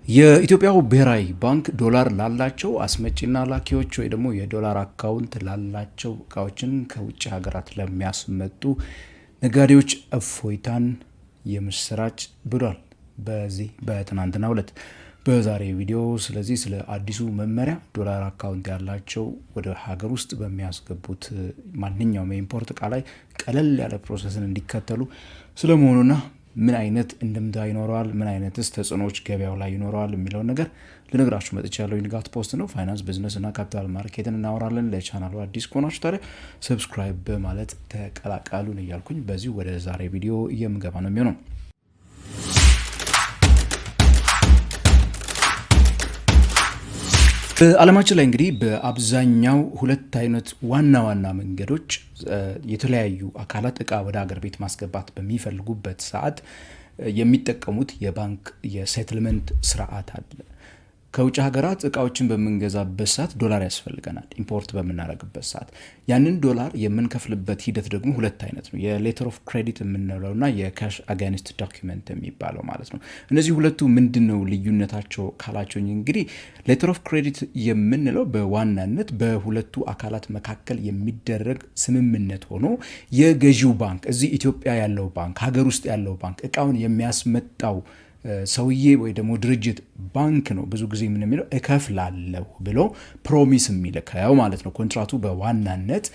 የኢትዮጵያው ብሔራዊ ባንክ ዶላር ላላቸው አስመጪና ላኪዎች ወይ ደግሞ የዶላር አካውንት ላላቸው እቃዎችን ከውጭ ሀገራት ለሚያስመጡ ነጋዴዎች እፎይታን የምስራች ብሏል። በዚህ በትናንትናው ዕለት በዛሬ ቪዲዮ ስለዚህ ስለ አዲሱ መመሪያ ዶላር አካውንት ያላቸው ወደ ሀገር ውስጥ በሚያስገቡት ማንኛውም የኢምፖርት እቃ ላይ ቀለል ያለ ፕሮሰስን እንዲከተሉ ስለመሆኑና ምን አይነት እንድምታ ይኖረዋል፣ ምን አይነትስ ተጽዕኖዎች ገበያው ላይ ይኖረዋል የሚለውን ነገር ልነግራችሁ መጥቻለሁ። ንጋት ፖስት ነው። ፋይናንስ፣ ቢዝነስ እና ካፒታል ማርኬትን እናወራለን። ለቻናሉ አዲስ ከሆናችሁ ታዲያ ሰብስክራይብ በማለት ተቀላቀሉን እያልኩኝ በዚህ ወደ ዛሬ ቪዲዮ የምገባ ነው የሚሆነው። በዓለማችን ላይ እንግዲህ በአብዛኛው ሁለት አይነት ዋና ዋና መንገዶች የተለያዩ አካላት እቃ ወደ ሀገር ቤት ማስገባት በሚፈልጉበት ሰዓት የሚጠቀሙት የባንክ የሴትልመንት ስርዓት አለ። ከውጭ ሀገራት እቃዎችን በምንገዛበት ሰዓት ዶላር ያስፈልገናል። ኢምፖርት በምናደርግበት ሰዓት ያንን ዶላር የምንከፍልበት ሂደት ደግሞ ሁለት አይነት ነው። የሌተር ኦፍ ክሬዲት የምንለውና የካሽ አጋንስት ዶኪመንት የሚባለው ማለት ነው። እነዚህ ሁለቱ ምንድነው ልዩነታቸው ካላቸውኝ እንግዲህ ሌተር ኦፍ ክሬዲት የምንለው በዋናነት በሁለቱ አካላት መካከል የሚደረግ ስምምነት ሆኖ የገዢው ባንክ እዚህ ኢትዮጵያ ያለው ባንክ፣ ሀገር ውስጥ ያለው ባንክ እቃውን የሚያስመጣው ሰውዬ ወይ ደግሞ ድርጅት ባንክ ነው ብዙ ጊዜ ምን የሚለው እከፍላለሁ ብሎ ፕሮሚስ የሚልከው ማለት ነው። ኮንትራቱ በዋናነት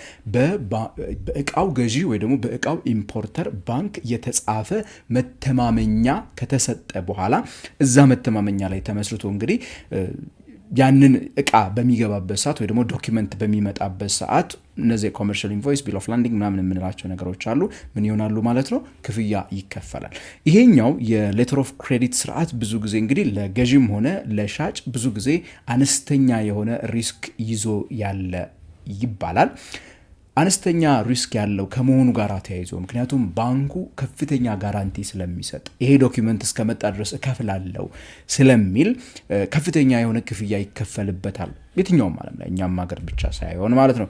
በእቃው ገዢ ወይ ደግሞ በእቃው ኢምፖርተር ባንክ የተጻፈ መተማመኛ ከተሰጠ በኋላ እዛ መተማመኛ ላይ ተመስርቶ እንግዲህ ያንን እቃ በሚገባበት ሰዓት ወይ ደግሞ ዶክመንት በሚመጣበት ሰዓት እነዚህ ኮመርሻል ኢንቮይስ፣ ቢል ኦፍ ላንዲንግ ምናምን የምንላቸው ነገሮች አሉ። ምን ይሆናሉ ማለት ነው? ክፍያ ይከፈላል። ይሄኛው የሌተር ኦፍ ክሬዲት ስርዓት ብዙ ጊዜ እንግዲህ ለገዢም ሆነ ለሻጭ ብዙ ጊዜ አነስተኛ የሆነ ሪስክ ይዞ ያለ ይባላል። አነስተኛ ሪስክ ያለው ከመሆኑ ጋር ተያይዞ ምክንያቱም ባንኩ ከፍተኛ ጋራንቲ ስለሚሰጥ ይሄ ዶክመንት እስከመጣ ድረስ እከፍላለሁ ስለሚል ከፍተኛ የሆነ ክፍያ ይከፈልበታል። የትኛውም ማለት ነው፣ እኛም ሀገር ብቻ ሳይሆን ማለት ነው።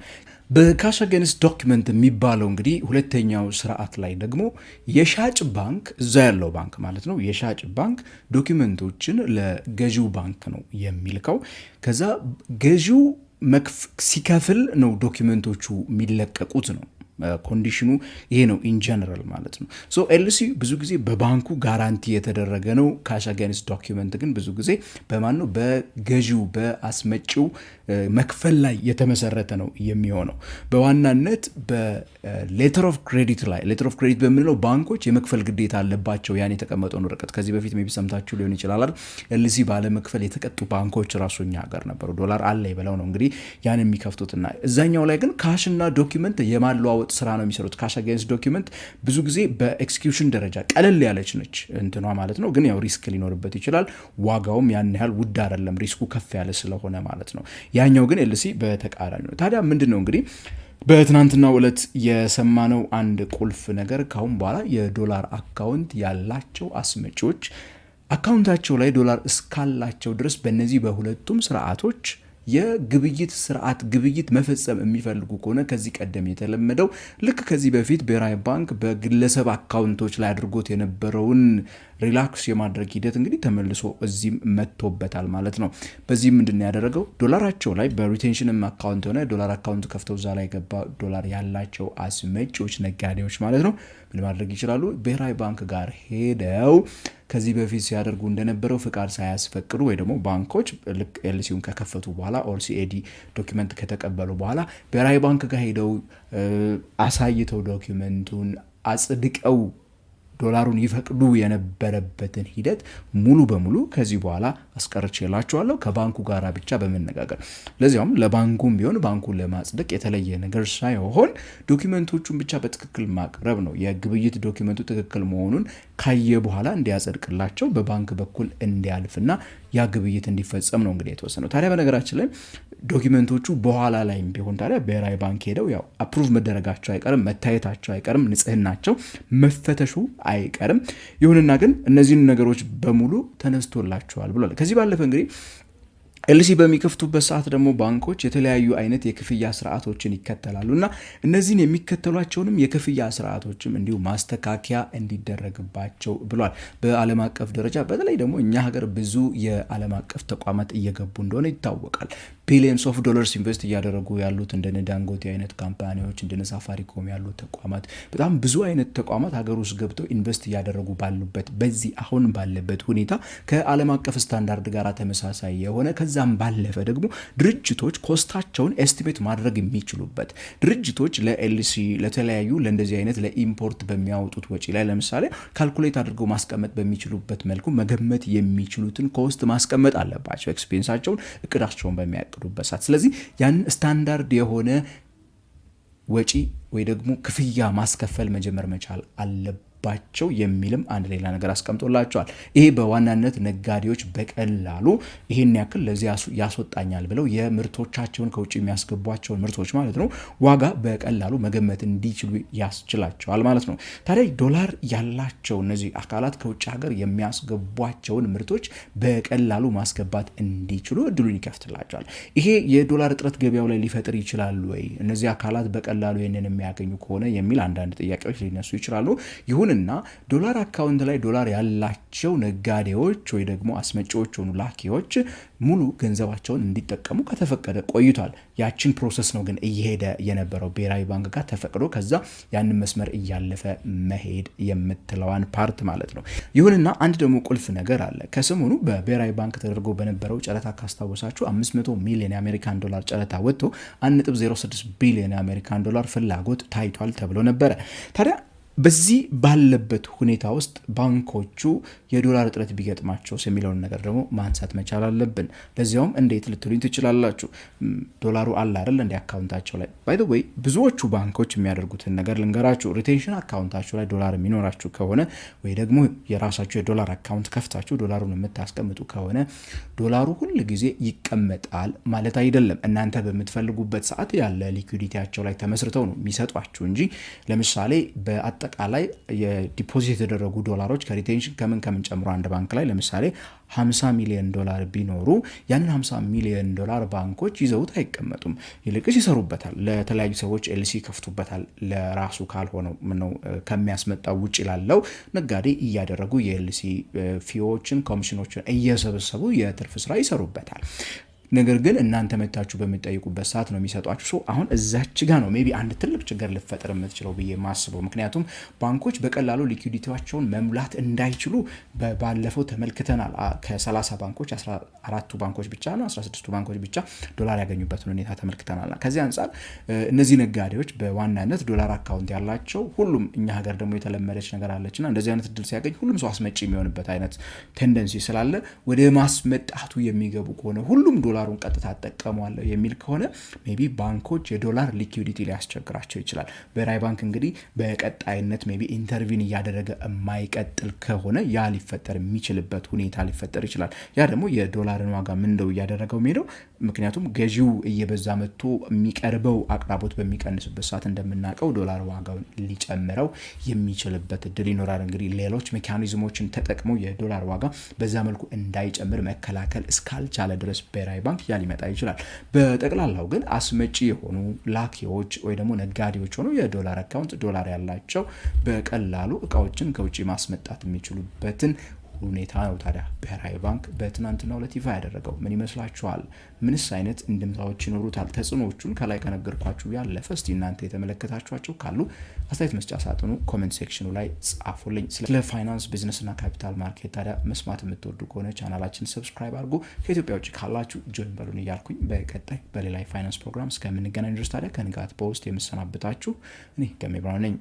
በካሽ አጋንስት ዶክመንት የሚባለው እንግዲህ ሁለተኛው ስርዓት ላይ ደግሞ የሻጭ ባንክ እዛ ያለው ባንክ ማለት ነው። የሻጭ ባንክ ዶክመንቶችን ለገዢው ባንክ ነው የሚልከው። ከዛ ገዢው ሲከፍል ነው ዶክመንቶቹ የሚለቀቁት ነው። ኮንዲሽኑ ይሄ ነው ኢን ጀነራል ማለት ነው። ሶ ኤልሲ ብዙ ጊዜ በባንኩ ጋራንቲ የተደረገ ነው። ካሽ አጋንስት ዶክመንት ግን ብዙ ጊዜ በማን ነው? በገዢው በአስመጪው መክፈል ላይ የተመሰረተ ነው የሚሆነው። በዋናነት በሌተር ኦፍ ክሬዲት ላይ ሌተር ኦፍ ክሬዲት በምንለው ባንኮች የመክፈል ግዴታ አለባቸው። ያን የተቀመጠውን ወረቀት ከዚህ በፊት ሜቢ ሰምታችሁ ሊሆን ይችላል። ኤልሲ ባለመክፈል የተቀጡ ባንኮች ራሱ እኛ ሀገር ነበሩ። ዶላር አለ ብለው ነው እንግዲህ ያን የሚከፍቱትና እዛኛው ላይ ግን ካሽና ዶክመንት የማለዋወጥ ስራ ነው የሚሰሩት። ካሽ አጋንስት ዶክመንት ብዙ ጊዜ በኤክስኪዩሽን ደረጃ ቀለል ያለች ነች እንትኗ ማለት ነው። ግን ያው ሪስክ ሊኖርበት ይችላል። ዋጋውም ያን ያህል ውድ አይደለም፣ ሪስኩ ከፍ ያለ ስለሆነ ማለት ነው። ያኛው ግን ኤልሲ በተቃራኒ ነው። ታዲያ ምንድነው እንግዲህ በትናንትናው ዕለት የሰማነው አንድ ቁልፍ ነገር ካሁን በኋላ የዶላር አካውንት ያላቸው አስመጪዎች አካውንታቸው ላይ ዶላር እስካላቸው ድረስ በእነዚህ በሁለቱም ስርዓቶች የግብይት ስርዓት ግብይት መፈጸም የሚፈልጉ ከሆነ ከዚህ ቀደም የተለመደው ልክ ከዚህ በፊት ብሔራዊ ባንክ በግለሰብ አካውንቶች ላይ አድርጎት የነበረውን ሪላክስ የማድረግ ሂደት እንግዲህ ተመልሶ እዚህም መጥቶበታል ማለት ነው። በዚህ ምንድን ያደረገው ዶላራቸው ላይ በሪቴንሽንም አካውንት ሆነ ዶላር አካውንት ከፍተው እዛ ላይ ገባ ዶላር ያላቸው አስመጪዎች ነጋዴዎች ማለት ነው ምን ማድረግ ይችላሉ? ብሔራዊ ባንክ ጋር ሄደው ከዚህ በፊት ሲያደርጉ እንደነበረው ፍቃድ ሳያስፈቅዱ ወይ ደግሞ ባንኮች ልክ ኤልሲውን ከከፈቱ በኋላ ኦር ሲኤዲ ዶክመንት ከተቀበሉ በኋላ ብሔራዊ ባንክ ጋር ሄደው አሳይተው ዶክመንቱን አጽድቀው ዶላሩን ይፈቅዱ የነበረበትን ሂደት ሙሉ በሙሉ ከዚህ በኋላ አስቀርቼላችኋለሁ ከባንኩ ጋር ብቻ በመነጋገር። ለዚያውም ለባንኩም ቢሆን ባንኩን ለማጽደቅ የተለየ ነገር ሳይሆን ዶክመንቶቹን ብቻ በትክክል ማቅረብ ነው። የግብይት ዶክመንቱ ትክክል መሆኑን ካየ በኋላ እንዲያጸድቅላቸው በባንክ በኩል እንዲያልፍና ያ ግብይት እንዲፈጸም ነው እንግዲህ የተወሰነው። ታዲያ በነገራችን ላይ ዶክመንቶቹ በኋላ ላይም ቢሆን ታዲያ ብሔራዊ ባንክ ሄደው ያው አፕሩቭ መደረጋቸው አይቀርም፣ መታየታቸው አይቀርም፣ ንጽህናቸው መፈተሹ አይቀርም። ይሁንና ግን እነዚህን ነገሮች በሙሉ ተነስቶላቸዋል ብሏል። ከዚህ ባለፈ እንግዲህ ኤልሲ በሚከፍቱበት ሰዓት ደግሞ ባንኮች የተለያዩ አይነት የክፍያ ስርዓቶችን ይከተላሉና እነዚህን የሚከተሏቸውንም የክፍያ ስርዓቶችም እንዲሁ ማስተካከያ እንዲደረግባቸው ብሏል። በዓለም አቀፍ ደረጃ በተለይ ደግሞ እኛ ሀገር ብዙ የዓለም አቀፍ ተቋማት እየገቡ እንደሆነ ይታወቃል። ቢሊየንስ ኦፍ ዶላርስ ኢንቨስት እያደረጉ ያሉት እንደነ ዳንጎቴ አይነት ካምፓኒዎች እንደነ ሳፋሪኮም ያሉ ተቋማት በጣም ብዙ አይነት ተቋማት ሀገር ውስጥ ገብተው ኢንቨስት እያደረጉ ባሉበት በዚህ አሁን ባለበት ሁኔታ ከዓለም አቀፍ ስታንዳርድ ጋር ተመሳሳይ የሆነ ከዛም ባለፈ ደግሞ ድርጅቶች ኮስታቸውን ኤስቲሜት ማድረግ የሚችሉበት ድርጅቶች ለኤልሲ ለተለያዩ ለእንደዚህ አይነት ለኢምፖርት በሚያወጡት ወጪ ላይ ለምሳሌ ካልኩሌት አድርገው ማስቀመጥ በሚችሉበት መልኩ መገመት የሚችሉትን ኮስት ማስቀመጥ አለባቸው፣ ኤክስፔንሳቸውን እቅዳቸውን በሚያቀዱበት ሰዓት። ስለዚህ ያንን ስታንዳርድ የሆነ ወጪ ወይ ደግሞ ክፍያ ማስከፈል መጀመር መቻል አለባቸው የሚልም አንድ ሌላ ነገር አስቀምጦላቸዋል። ይሄ በዋናነት ነጋዴዎች በቀላሉ ይሄን ያክል ለዚህ ያስወጣኛል ብለው የምርቶቻቸውን ከውጭ የሚያስገቧቸውን ምርቶች ማለት ነው ዋጋ በቀላሉ መገመት እንዲችሉ ያስችላቸዋል ማለት ነው። ታዲያ ዶላር ያላቸው እነዚህ አካላት ከውጭ ሀገር የሚያስገቧቸውን ምርቶች በቀላሉ ማስገባት እንዲችሉ እድሉን ይከፍትላቸዋል። ይሄ የዶላር እጥረት ገበያው ላይ ሊፈጥር ይችላል ወይ እነዚህ አካላት በቀላሉ ይህንን የሚያገኙ ከሆነ የሚል አንዳንድ ጥያቄዎች ሊነሱ ይችላሉ። ይሁንና ዶላር አካውንት ላይ ዶላር ያላቸው ነጋዴዎች ወይ ደግሞ አስመጪዎች ሆኑ ላኪዎች ሙሉ ገንዘባቸውን እንዲጠቀሙ ከተፈቀደ ቆይቷል። ያችን ፕሮሰስ ነው ግን እየሄደ የነበረው ብሔራዊ ባንክ ጋር ተፈቅዶ ከዛ ያንን መስመር እያለፈ መሄድ የምትለዋን ፓርት ማለት ነው። ይሁንና አንድ ደግሞ ቁልፍ ነገር አለ። ከሰሞኑ በብሔራዊ ባንክ ተደርጎ በነበረው ጨረታ ካስታወሳችሁ 500 ሚሊዮን የአሜሪካን ዶላር ጨረታ ወጥቶ 1.06 ቢሊዮን የአሜሪካን ዶላር ፍላጎት ታይቷል ተብሎ ነበረ። ታዲያ በዚህ ባለበት ሁኔታ ውስጥ ባንኮቹ የዶላር እጥረት ቢገጥማቸውስ የሚለውን ነገር ደግሞ ማንሳት መቻል አለብን። ለዚያውም እንዴት ልትሉኝ ትችላላችሁ። ዶላሩ አለ አይደል እንደ አካውንታቸው ላይ ባይ ዘ ዌይ ብዙዎቹ ባንኮች የሚያደርጉትን ነገር ልንገራችሁ። ሪቴንሽን አካውንታችሁ ላይ ዶላር የሚኖራችሁ ከሆነ ወይ ደግሞ የራሳችሁ የዶላር አካውንት ከፍታችሁ ዶላሩን የምታስቀምጡ ከሆነ ዶላሩ ሁል ጊዜ ይቀመጣል ማለት አይደለም። እናንተ በምትፈልጉበት ሰዓት ያለ ሊኩዊዲቲያቸው ላይ ተመስርተው ነው የሚሰጧችሁ እንጂ ለምሳሌ በአጠቃላይ የዲፖዚት የተደረጉ ዶላሮች ከሪቴንሽን ከምን ጨምሮ አንድ ባንክ ላይ ለምሳሌ 50 ሚሊዮን ዶላር ቢኖሩ ያንን 50 ሚሊዮን ዶላር ባንኮች ይዘውት አይቀመጡም። ይልቅስ ይሰሩበታል። ለተለያዩ ሰዎች ኤልሲ ከፍቱበታል። ለራሱ ካልሆነው ምነው ከሚያስመጣው ውጪ ላለው ነጋዴ እያደረጉ የኤልሲ ፊዎችን ኮሚሽኖችን እየሰበሰቡ የትርፍ ስራ ይሰሩበታል። ነገር ግን እናንተ መታችሁ በሚጠይቁበት ሰዓት ነው የሚሰጧችሁ። ሶ አሁን እዛች ጋር ነው ሜቢ አንድ ትልቅ ችግር ልፈጠር የምትችለው ብዬ ማስበው። ምክንያቱም ባንኮች በቀላሉ ሊኩዊዲቲያቸውን መሙላት እንዳይችሉ ባለፈው ተመልክተናል። ከ30 ባንኮች 14ቱ ባንኮች ብቻ ነው 16ቱ ባንኮች ብቻ ዶላር ያገኙበትን ሁኔታ ተመልክተናል። ከዚህ አንጻር እነዚህ ነጋዴዎች በዋናነት ዶላር አካውንት ያላቸው ሁሉም እኛ ሀገር ደግሞ የተለመደች ነገር አለችና እንደዚህ አይነት እድል ሲያገኝ ሁሉም ሰው አስመጪ የሚሆንበት አይነት ቴንደንሲ ስላለ ወደ ማስመጣቱ የሚገቡ ከሆነ ሁሉም ዶላሩን ቀጥታ ተጠቀመዋለሁ የሚል ከሆነ ሜቢ ባንኮች የዶላር ሊኩዊዲቲ ሊያስቸግራቸው ይችላል። ብሔራዊ ባንክ እንግዲህ በቀጣይነት ሜቢ ኢንተርቪን እያደረገ የማይቀጥል ከሆነ ያ ሊፈጠር የሚችልበት ሁኔታ ሊፈጠር ይችላል። ያ ደግሞ የዶላርን ዋጋ ምንድነው እያደረገው ሄደው። ምክንያቱም ገዢው እየበዛ መጥቶ የሚቀርበው አቅራቦት በሚቀንስበት ሰዓት እንደምናውቀው ዶላር ዋጋውን ሊጨምረው የሚችልበት እድል ይኖራል። እንግዲህ ሌሎች ሜካኒዝሞችን ተጠቅመው የዶላር ዋጋ በዛ መልኩ እንዳይጨምር መከላከል እስካልቻለ ድረስ ብሔራዊ ባንክ ያ ሊመጣ ይችላል። በጠቅላላው ግን አስመጪ የሆኑ ላኪዎች ወይ ደግሞ ነጋዴዎች ሆኑ የዶላር አካውንት ዶላር ያላቸው በቀላሉ እቃዎችን ከውጭ ማስመጣት የሚችሉበትን ሁኔታ ነው ታዲያ ብሔራዊ ባንክ በትናንትናው ዕለት ይፋ ያደረገው። ምን ይመስላችኋል? ምንስ አይነት እንድምታዎች ይኖሩታል? ተጽዕኖዎቹን ከላይ ከነገርኳችሁ ያለፈ እስቲ እናንተ የተመለከታችኋቸው ካሉ አስተያየት መስጫ ሳጥኑ ኮሜንት ሴክሽኑ ላይ ጻፉልኝ። ስለ ፋይናንስ ቢዝነስና ካፒታል ማርኬት ታዲያ መስማት የምትወዱ ከሆነ ቻናላችን ሰብስክራይብ አድርጉ። ከኢትዮጵያ ውጭ ካላችሁ ጆይን በሉን እያልኩኝ በቀጣይ በሌላ የፋይናንስ ፕሮግራም እስከምንገናኝ ድረስ ታዲያ ከንጋት በውስጥ የምሰናብታችሁ እኔ ገሜ ብርሃኑ ነኝ።